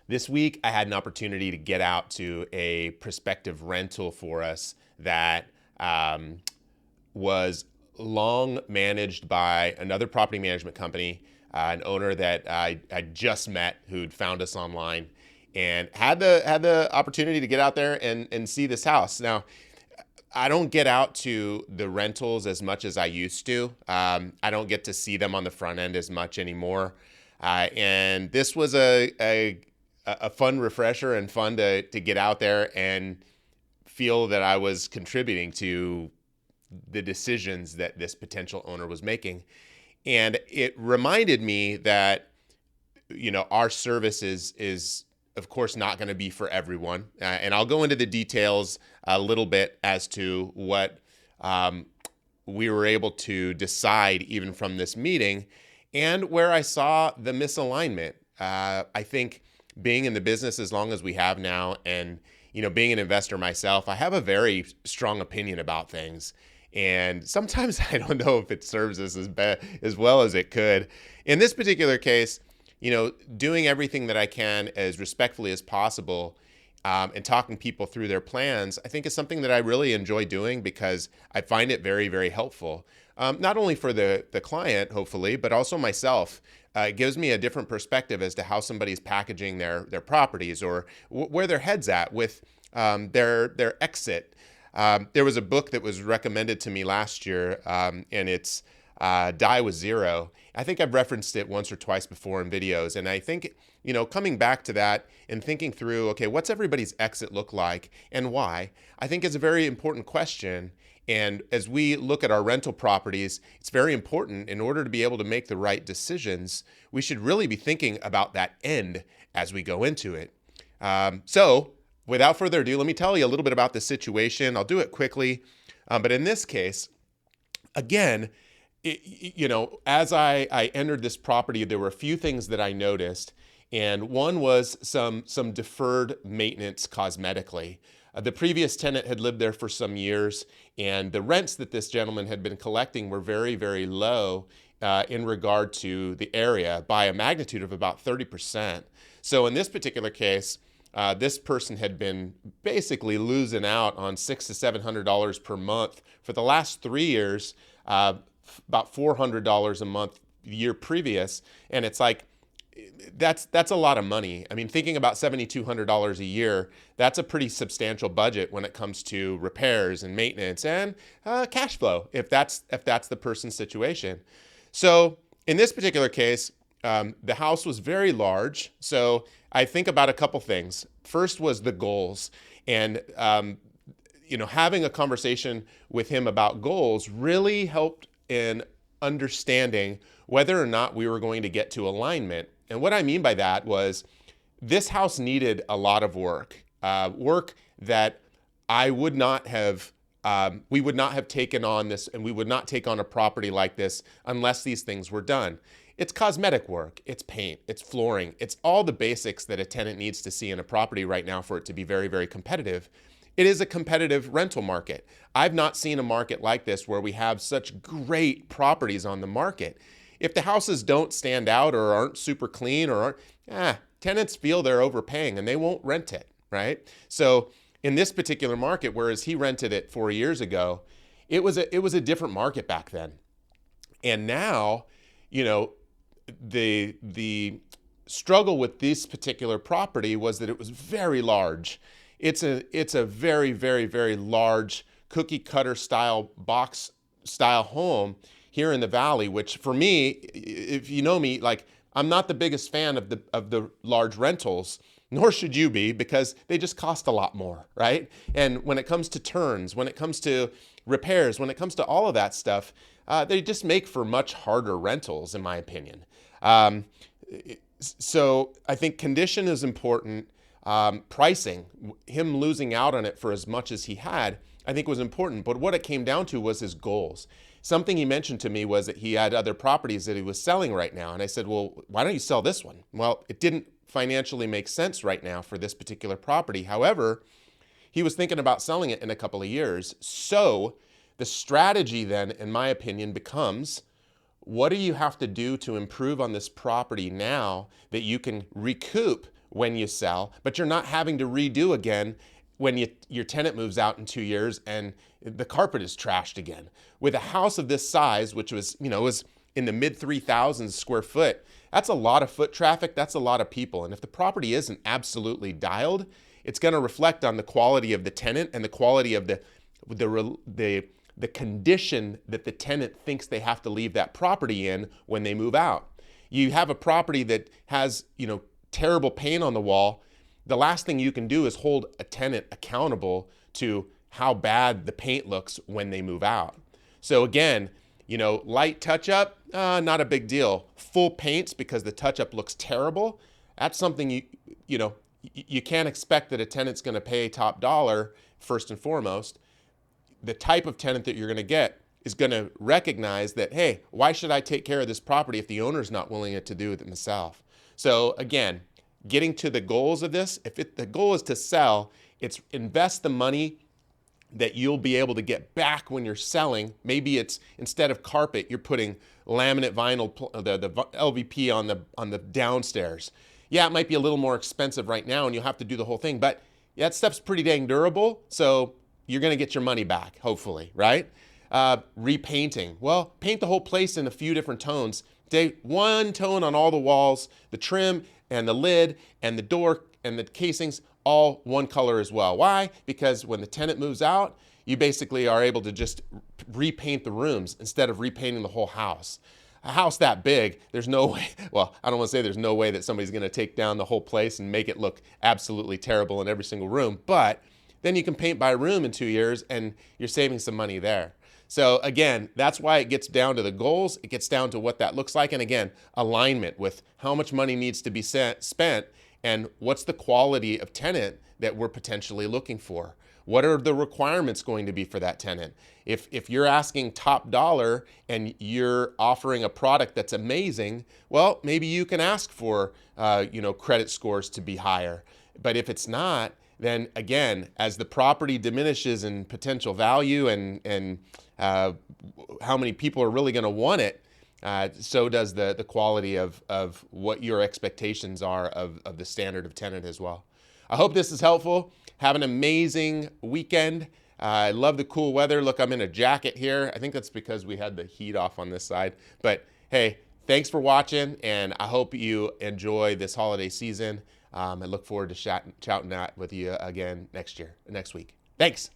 This week, I had an opportunity to get out to a prospective rental for us that was long managed by another property management company, an owner that I just met who'd found us online, and had the opportunity to get out there and see this house. Now, I don't get out to the rentals as much as I used to. I don't get to see them on the front end as much anymore. And this was a fun refresher and fun to get out there and feel that I was contributing to the decisions that this potential owner was making. And it reminded me that, our service is of course not going to be for everyone. And I'll go into the details a little bit as to what we were able to decide even from this meeting and where I saw the misalignment. I think being in the business as long as we have now and, being an investor myself, I have a very strong opinion about things. And sometimes I don't know if it serves us as well as it could. In this particular case, doing everything that I can as respectfully as possible and talking people through their plans, I think is something that I really enjoy doing because I find it very, very helpful. Not only for the client, hopefully, but also myself. It gives me a different perspective as to how somebody's packaging their properties or where their head's at with their exit. There was a book that was recommended to me last year, and it's Die with Zero. I think I've referenced it once or twice before in videos. And I think, coming back to that and thinking through, okay, what's everybody's exit look like and why, I think is a very important question. And as we look at our rental properties, it's very important in order to be able to make the right decisions, we should really be thinking about that end as we go into it. So without further ado, let me tell you a little bit about the situation. I'll do it quickly. But in this case, again, as I entered this property, there were a few things that I noticed. And one was some deferred maintenance cosmetically. The previous tenant had lived there for some years, and the rents that this gentleman had been collecting were very, very low in regard to the area by a magnitude of about 30%. So in this particular case, this person had been basically losing out on $600 to $700 per month for the last 3 years, about $400 a month the year previous, and it's like that's a lot of money. I mean, thinking about $7,200 a year, that's a pretty substantial budget when it comes to repairs and maintenance and cash flow, if that's the person's situation. So in this particular case, the house was very large. So I think about a couple things. First was the goals, and having a conversation with him about goals really helped in understanding whether or not we were going to get to alignment. And what I mean by that was this house needed a lot of work that I would not have, we would not have taken on this, and we would not take on a property like this unless these things were done. It's cosmetic work, it's paint, it's flooring, it's all the basics that a tenant needs to see in a property right now for it to be very, very competitive. It is a competitive rental market. I've not seen a market like this where we have such great properties on the market. If the houses don't stand out or aren't super clean or tenants feel they're overpaying and they won't rent it, right? So in this particular market, whereas he rented it 4 years ago, it was a different market back then. And now, the struggle with this particular property was that it was very large. It's a very, very, very large cookie cutter style box style home here in the valley, which for me, if you know me, like I'm not the biggest fan of the large rentals, nor should you be, because they just cost a lot more, right? And when it comes to turns, when it comes to repairs, when it comes to all of that stuff, they just make for much harder rentals, in my opinion. So I think condition is important. Pricing, him losing out on it for as much as he had, I think was important. But what it came down to was his goals. Something he mentioned to me was that he had other properties that he was selling right now. And I said, well, why don't you sell this one? Well, it didn't financially make sense right now for this particular property. However, he was thinking about selling it in a couple of years. So the strategy then, in my opinion, becomes, what do you have to do to improve on this property now that you can recoup when you sell, but you're not having to redo again when your tenant moves out in 2 years and the carpet is trashed again. With a house of this size, which was, was in the mid 3,000s square foot, that's a lot of foot traffic, that's a lot of people. And if the property isn't absolutely dialed, it's going to reflect on the quality of the tenant and the quality of the condition that the tenant thinks they have to leave that property in when they move out. You have a property that has, terrible paint on the wall. The last thing you can do is hold a tenant accountable to how bad the paint looks when they move out. So again, light touch up, not a big deal. Full paints because the touch up looks terrible. That's something you can't expect that a tenant's going to pay top dollar first and foremost. The type of tenant that you're going to get is going to recognize that, hey, why should I take care of this property if the owner's not willing to do it himself? So again, getting to the goals of this, the goal is to sell, it's invest the money that you'll be able to get back when you're selling. Maybe it's instead of carpet, you're putting laminate vinyl, the LVP on the downstairs. Yeah, it might be a little more expensive right now and you'll have to do the whole thing, but that stuff's pretty dang durable. So you're going to get your money back, hopefully, right? Repainting. Well, paint the whole place in a few different tones. One tone on all the walls, the trim and the lid and the door and the casings, all one color as well. Why? Because when the tenant moves out, you basically are able to just repaint the rooms instead of repainting the whole house. A house that big, there's no way, well, I don't want to say there's no way that somebody's going to take down the whole place and make it look absolutely terrible in every single room, but then you can paint by room in 2 years and you're saving some money there. So again, that's why it gets down to the goals. It gets down to what that looks like. And again, alignment with how much money needs to be spent and what's the quality of tenant that we're potentially looking for. What are the requirements going to be for that tenant? If you're asking top dollar and you're offering a product that's amazing, well, maybe you can ask for credit scores to be higher. But if it's not, then again, as the property diminishes in potential value and how many people are really going to want it, so does the quality of what your expectations are of the standard of tenant as well. I hope this is helpful. Have an amazing weekend. I love the cool weather. Look, I'm in a jacket here. I think that's because we had the heat off on this side. But hey, thanks for watching, and I hope you enjoy this holiday season. I look forward to chatting with you again next week. Thanks.